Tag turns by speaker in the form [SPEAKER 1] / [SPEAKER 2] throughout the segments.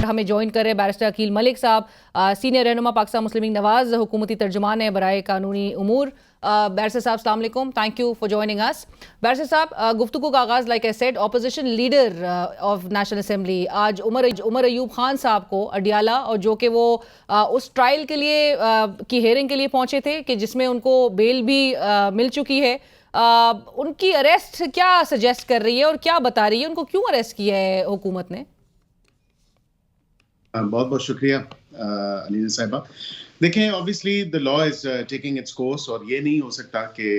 [SPEAKER 1] ہمیں جوائن کر رہے بیرسٹر عقیل ملک صاحب, سینئر رہنما پاکستان مسلم لیگ نواز, حکومتی ترجمان ہیں برائے قانونی امور. بیرسٹر صاحب السلام علیکم, تھینک یو فار جوائننگ اس. بیرسٹر صاحب, گفتگو کا آغاز like I said, opposition leader of national assembly آج عمر ایوب خان صاحب کو اڈیالہ, اور جو کہ وہ اس ٹرائل کے لیے کی ہیئرنگ کے لیے پہنچے تھے کہ جس میں ان کو بیل بھی مل چکی ہے, ان کی اریسٹ کیا سجیسٹ کر رہی ہے اور کیا بتا رہی ہے, ان کو کیوں اریسٹ کیا ہے حکومت نے؟
[SPEAKER 2] بہت بہت شکریہ علیزہ صاحبہ. دیکھیں, obviously the law is taking its course, اور یہ نہیں ہو سکتا کہ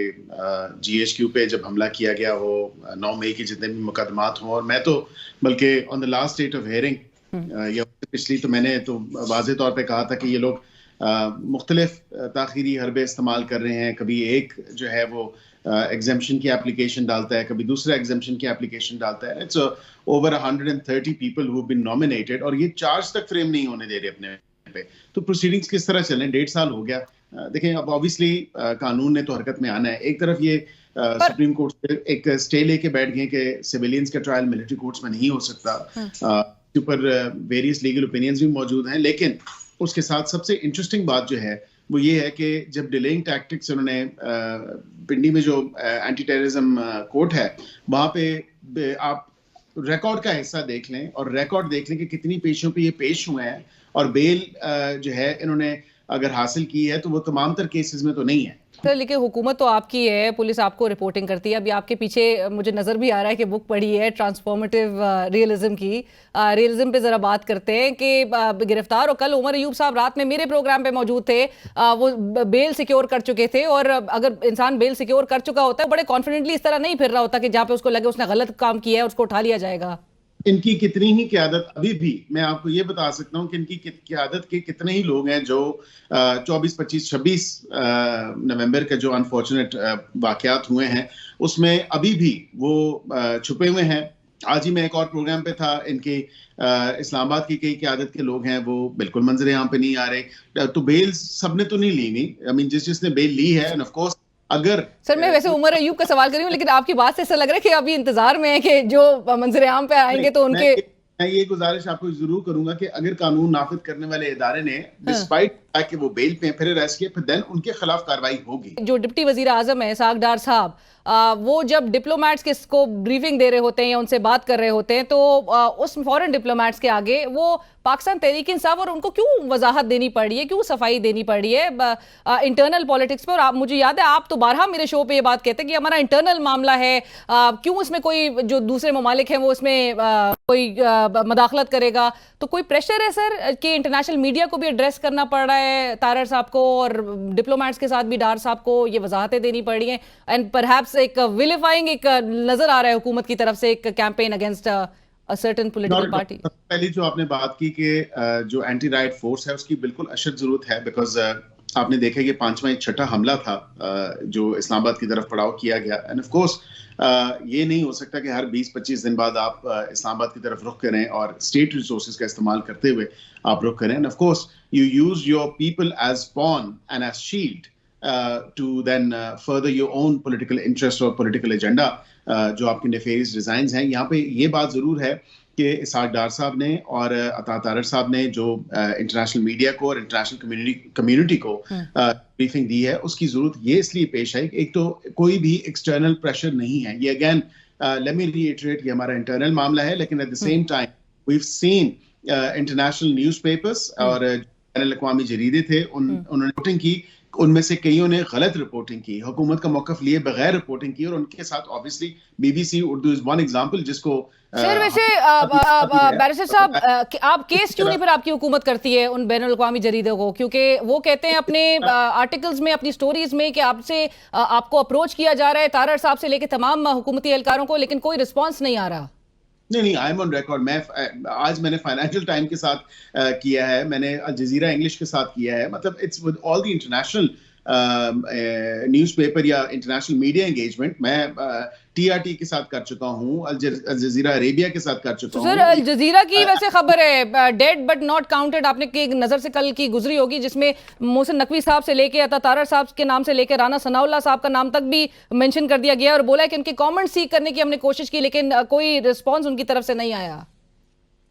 [SPEAKER 2] جی ایچ کیو پہ جب حملہ کیا گیا ہو 9 مئی کے جتنے بھی مقدمات ہوں, اور میں تو بلکہ on the last date of hearing یا پچھلی تو میں نے تو واضح طور پہ کہا تھا کہ یہ لوگ مختلف تاخیری حربے استعمال کر رہے ہیں. کبھی ایک جو ہے وہ ایگزمپشن کی اپلیکیشن ڈالتا ہے, کبھی دوسرا ایگزمپشن کی اپلیکیشن ڈالتا ہے. It's over 130 people who been nominated, اور یہ چارج تک فریم نہیں ہونے دے رہے اپنے پہ. تو پروسیڈنگز کس طرح چلیں, 1.5 سال ہو گیا. دیکھیں, اب آبویسلی قانون نے تو حرکت میں آنا ہے. ایک طرف یہ سپریم کورٹ سے ایک اسٹے لے کے بیٹھ گئے کہ سویلینز کا ٹرائل ملٹری کورٹس میں نہیں ہو سکتا. اس کے اوپر ویریس لیگل اوپینینز بھی موجود ہیں, لیکن اس کے ساتھ سب سے انٹرسٹنگ بات جو ہے وہ یہ ہے کہ جب ڈیلیئنگ ٹیکٹکس انہوں نے پنڈی میں جو اینٹی ٹیررزم کورٹ ہے وہاں پہ آپ ریکارڈ کا حصہ دیکھ لیں, اور ریکارڈ دیکھ لیں کہ کتنی پیشوں پہ یہ پیش ہوئے ہیں, اور بیل جو ہے انہوں نے اگر حاصل کی ہے تو وہ تمام تر کیسز میں تو نہیں ہے.
[SPEAKER 1] لیکن حکومت تو آپ کی ہے, پولیس آپ کو رپورٹنگ کرتی ہے. ابھی آپ کے پیچھے مجھے نظر بھی آ رہا ہے کہ بک پڑھی ہے ٹرانسفارمیٹیو ریئلزم کی. ریئلزم پہ ذرا بات کرتے ہیں کہ گرفتار, اور کل عمر ایوب صاحب رات میں میرے پروگرام پہ موجود تھے, وہ بیل سیکیور کر چکے تھے, اور اگر انسان بیل سیکیور کر چکا ہوتا ہے بڑے کانفیڈنٹلی اس طرح نہیں پھر رہا ہوتا کہ جہاں پہ اس کو لگے اس نے غلط کام کیا ہے اس کو اٹھا لیا جائے گا.
[SPEAKER 2] ان کی کتنی ہی قیادت, ابھی بھی میں آپ کو یہ بتا سکتا ہوں کہ ان کی قیادت کے کتنے ہی لوگ ہیں جو 24 25 26 نومبر کے جو انفارچونیٹ واقعات ہوئے ہیں اس میں ابھی بھی وہ چھپے ہوئے ہیں. آج ہی میں ایک اور پروگرام پہ تھا, ان کے اسلام آباد کی کئی قیادت کے لوگ ہیں وہ بالکل منظر عام پہ نہیں آ رہے. تو بیل سب نے تو نہیں لی ہوئی, آئی مین جس نے بیل لی ہے, اینڈ آف کورس اگر
[SPEAKER 1] سر میں ویسے عمر ایوب کا سوال کر رہی ہوں, لیکن آپ کی بات سے ایسا لگ رہا ہے کہ ابھی انتظار میں ہے کہ جو منظر عام پہ آئیں گے تو ان کے.
[SPEAKER 2] میں یہ گزارش آپ کو ضرور کروں گا کہ اگر قانون نافذ کرنے والے ادارے نے ڈسپائٹ کہ وہ بیل پہ پھر اریسٹ کیا, پھر دین ان کے خلاف کارروائی ہوگی.
[SPEAKER 1] جو ڈپٹی وزیر اعظم ہیں اسحاق ڈار صاحب, وہ جب ڈپلومیٹس کو بریفنگ دے رہے ہوتے ہیں یا ان سے بات کر رہے ہوتے ہیں تو اس فورن ڈپلومیٹس کے آگے وہ پاکستان تحریک انصاف, اور ان کو کیوں وضاحت دینی پڑ رہی ہے, کیوں صفائی دینی پڑ رہی ہے انٹرنل پالیٹکس پہ. اور مجھے یاد ہے آپ تو بارہا میرے شو پہ یہ بات کہتے ہیں کہ ہمارا انٹرنل معاملہ ہے, کیوں اس میں کوئی جو دوسرے ممالک ہیں وہ اس میں کوئی مداخلت کرے گا. تو کوئی پریشر ہے سر کہ انٹرنیشنل میڈیا کو بھی ایڈریس کرنا پڑ رہا ہے طارر صاحب کو, اور ڈپلومیٹس کے ساتھ بھی ڈار صاحب کو یہ وضاحتیں دینی پڑ رہی ہیں, اینڈ پرہیپس ایک ویلیفائنگ ایک نظر آ رہا ہے حکومت کی طرف سے ایک campaign against certain political party.
[SPEAKER 2] پہلی جو آپ نے بات کی کہ جو اینٹی رائٹ فورس ہے اس کی بالکل اشد ضرورت ہے, بیکاز آپ نے دیکھا کہ 5واں 6واں حملہ تھا جو اسلام آباد کی طرف پڑاؤ کیا گیا, اینڈ آف کورس یہ نہیں ہو سکتا کہ ہر 20-25 دن بعد آپ اسلام آباد کی طرف رخ کریں اور اسٹیٹ ریسورسز کا استعمال کرتے ہوئے آپ رخ کریں. And of course you use your people as pawn and as shield to then further your own political interest or political agenda جو آپ کے nefarious designs ہیں. یہاں پہ یہ بات ضرور ہے کہ اسحاق ڈار صاحب نے اور عطا طارر صاحب نے جو انٹرنیشنل میڈیا کو اور انٹرنیشنل کمیونٹی کو بریفنگ دی ہے, اس کی ضرورت یہ اس لیے پیش آئی کہ ایک تو کوئی بھی ایکسٹرنل پریشر نہیں ہے. یہ اگین let me reiterate یہ ہمارا انٹرنل معاملہ ہے, لیکن at the same time we've seen international newspapers اور بین الاقوامی جریدے تھے, انہوں نے رپورٹنگ کی, ان میں سے کئیوں نے غلط رپورٹنگ کی, حکومت کا موقف لیے بغیر رپورٹنگ کی, اور ان کے ساتھ obviously BBC Urdu is one example جس کو.
[SPEAKER 1] سر ویسے بیرسٹر صاحب آپ کیس کیوں نہیں پھر آپ کی حکومت کرتی ہے ان بین الاقوامی جریدوں کو, کیونکہ وہ کہتے ہیں اپنے آرٹیکلز میں اپنی سٹوریز میں کہ آپ کو اپروچ کیا جا رہا ہے طارر صاحب سے لے کے تمام حکومتی اہلکاروں کو, لیکن کوئی رسپانس نہیں آ رہا.
[SPEAKER 2] نہیں, آئی ایم آن ریکارڈ. آج میں نے فائنینشیل ٹائم کے ساتھ کیا ہے, میں نے الجزیرہ انگلش کے ساتھ کیا ہے, مطلب it's with all the international news paper یا انٹرنیشنل میڈیا انگیجمنٹ. میں ٹی آر ٹی کے ساتھ کر چکا ہوں, الجزیرہ عربیہ کے ساتھ کر چکا ہوں.
[SPEAKER 1] سر الجزیرہ کی ویسے خبر ہے ڈیڈ بٹ ناٹ کاؤنٹڈ, آپ نے ایک نظر سے کل کی گزری ہوگی, جس میں محسن نقوی صاحب سے لے کے عطا طارر صاحب کے نام سے لے کے رانا ثناء اللہ صاحب کا نام تک بھی مینشن کر دیا گیا, اور بولا ہے کہ ان کے کامنٹ سیک کرنے کی ہم نے کوشش کی لیکن کوئی رسپانس ان کی طرف سے نہیں آیا.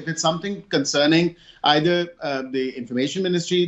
[SPEAKER 2] if it's something concerning either the information ministry,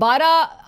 [SPEAKER 1] 12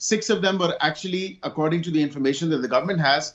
[SPEAKER 2] 6 of them were actually, according to the information that the government has,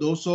[SPEAKER 2] 200,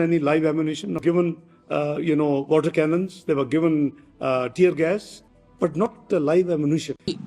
[SPEAKER 3] Any live ammunition given, water cannons, they were given tear gas, but not live ammunition.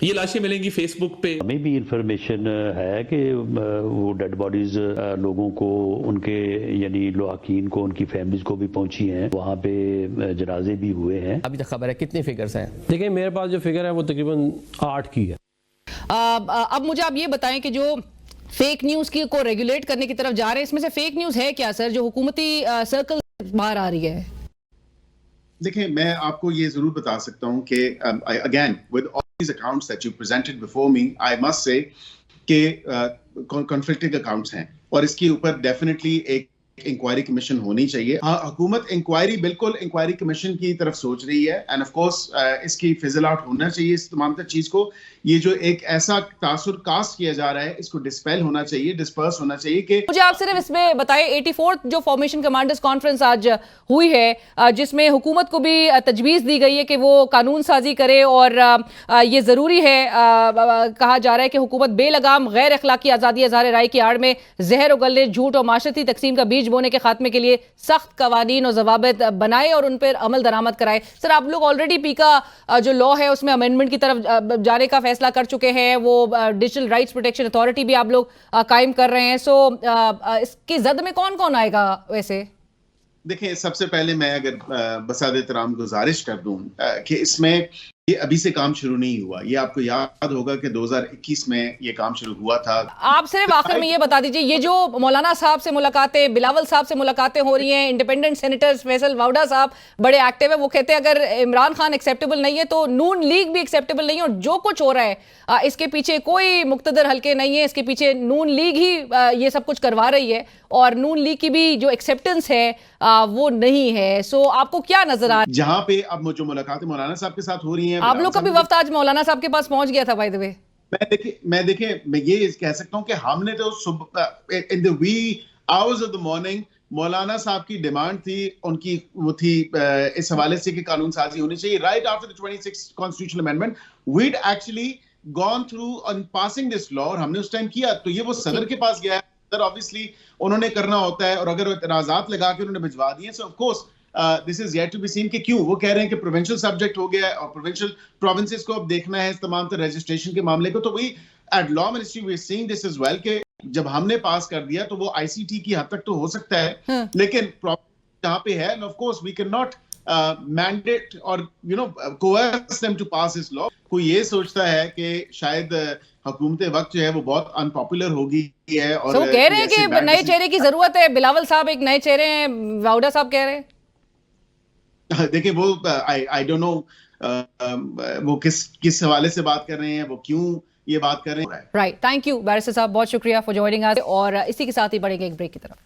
[SPEAKER 4] یہ لاشیں ملیں گی face بک پہ.
[SPEAKER 5] ہمیں بھی information ہے کہ وہ ڈیڈ باڈیز لوگوں کو ان کے یعنی لواحقین کو ان کی فیملیز کو بھی پہنچی ہیں, وہاں پہ جنازے بھی ہوئے ہیں.
[SPEAKER 6] ابھی تک خبر ہے کتنے فگرز ہیں؟
[SPEAKER 7] دیکھیں میرے پاس جو فگر ہے وہ تقریباً 8 کی ہے.
[SPEAKER 1] اب مجھے آپ یہ بتائیں کہ جو فیک نیوز کو ریگولیٹ کرنے کی طرف جا رہے ہیں, اس میں سے فیک نیوز ہے کیا سر جو حکومتی سرکل باہر آ رہی ہے؟
[SPEAKER 2] دیکھیں میں آپ کو یہ ضرور بتا سکتا ہوں کہ again with all these accounts that you presented before me, I must سے کہ کنفلکٹنگ اکاؤنٹس ہیں اور اس کے اوپر ڈیفینیٹلی ایک انکوائری کمیشن ہونی چاہیے. ہاں حکومت انکوائری بالکل انکوائری کمیشن کی طرف سوچ رہی ہے اینڈ آف کورس اس کی فزل آؤٹ ہونا چاہیے اس تمام تر چیز کو. یہ جو ایک ایسا تاثر کاسٹ کیا جا رہا ہے اس کو ڈسپیل ہونا چاہیے, ڈسپرس ہونا چاہیے. کہ
[SPEAKER 1] مجھے آپ صرف اس میں بتائیں 84 جو فارمیشن کمانڈرز کانفرنس آج ہوئی ہے جس میں حکومت کو بھی تجویز دی گئی ہے کہ وہ قانون سازی کرے اور یہ ضروری ہے, کہا جا رہا ہے کہ حکومت بے لگام غیر اخلاقی آزادی اظہار رائے کی آڑ میں زہر اگلنے, جھوٹ اور معاشرتی تقسیم کا بیج بونے کے خاتمے کے لیے سخت قوانین اور ضوابط بنائے اور ان پر عمل درآمد کرائے. سر آپ لوگ آلریڈی پی کا جو لا ہے اس میں امینڈمنٹ کی طرف جانے کا فیصلہ کر چکے ہیں, وہ ڈیجیٹل رائٹس پروٹیکشن اتھارٹی بھی آپ لوگ قائم کر رہے ہیں. سو اس کی زد میں کون کون آئے گا ویسے؟
[SPEAKER 2] دیکھیں سب سے پہلے میں اگر بسادہ احترام گزارش کر دوں کہ اس میں یہ ابھی سے کام شروع نہیں ہوا. یہ آپ کو یاد ہوگا کہ 2021 میں یہ کام شروع ہوا تھا.
[SPEAKER 1] آپ صرف آخر میں یہ بتا دیجئے, یہ جو مولانا صاحب سے ملاقاتیں, بلاول صاحب سے ملاقاتیں ہو رہی ہیں, انڈیپینڈنٹ سینیٹر فیصل واوڈا صاحب بڑے ایکٹیو ہیں, وہ کہتے ہیں اگر عمران خان ایکسیپٹیبل نہیں ہے تو نون لیگ بھی ایکسیپٹیبل نہیں ہے, اور جو کچھ ہو رہا ہے اس کے پیچھے کوئی مقتدر حلقے نہیں ہے, اس کے پیچھے نون لیگ ہی یہ سب کچھ کروا رہی ہے اور نون لیگ کی بھی جو ایکسیپٹنس ہے وہ نہیں ہے. سو آپ کو کیا نظر آ رہا ہے
[SPEAKER 2] جہاں پہ اب جو ملاقاتیں مولانا صاحب کے ساتھ ہو رہی ہیں؟
[SPEAKER 1] آپ لوگ کا بھی وفد آج مولانا صاحب کے پاس پہنچ گیا تھا بائی دی وے.
[SPEAKER 2] میں یہ کہہ سکتا ہوں کہ ہم نے تو ان دی وی آورز آف دی مارننگ مولانا صاحب کی ڈیمانڈ تھی, ان کی وہ تھی اس حوالے سے کہ قانون سازی ہونی چاہیے. Right after the 26th constitutional amendment we'd actually gone through on passing this law, اور ہم نے اس ٹائم کیا تو یہ وہ صدر کے پاس گیا ہے. صدر obviously انہوں نے کرنا ہوتا ہے, اور اگر اعتراضات لگا کے انہوں نے بھجوا دیے so of course this is yet to be seen کہ کیوں وہ کہہ رہے ہیں کہ پروونشل سبجیکٹ ہو گیا ہے اور پروونشل پروونسز کو اب دیکھنا ہے اس تمام تر رجسٹریشن کے معاملے کو. تو وہی at law ministry we seeing this as well کہ جب ہم نے پاس کر دیا تو وہ آئی سی ٹی کی حد تک تو ہو سکتا ہے, لیکن جہاں پہ ہے of course we cannot mandate or coerce them to pass this law. کوئی یہ سوچتا ہے کہ شاید حکومت وقت جو ہے وہ بہت انپاپولر ہوگی ہے, اور
[SPEAKER 1] وہ کہہ رہے ہیں کہ نئے چہرے کی ضرورت ہے. بلاول صاحب ایک نئے چہرے ہیں, واوڈا صاحب کہہ رہے ہیں.
[SPEAKER 2] دیکھیں وہ I don't know وہ کس حوالے سے بات کر رہے ہیں, وہ کیوں یہ بات کر رہے ہیں.
[SPEAKER 1] رائٹ, تھینک یو بیرسٹر صاحب, بہت شکریہ فار جوائننگ us, اور اسی کے ساتھ ہی بڑھیں گے ایک بریک کی طرف.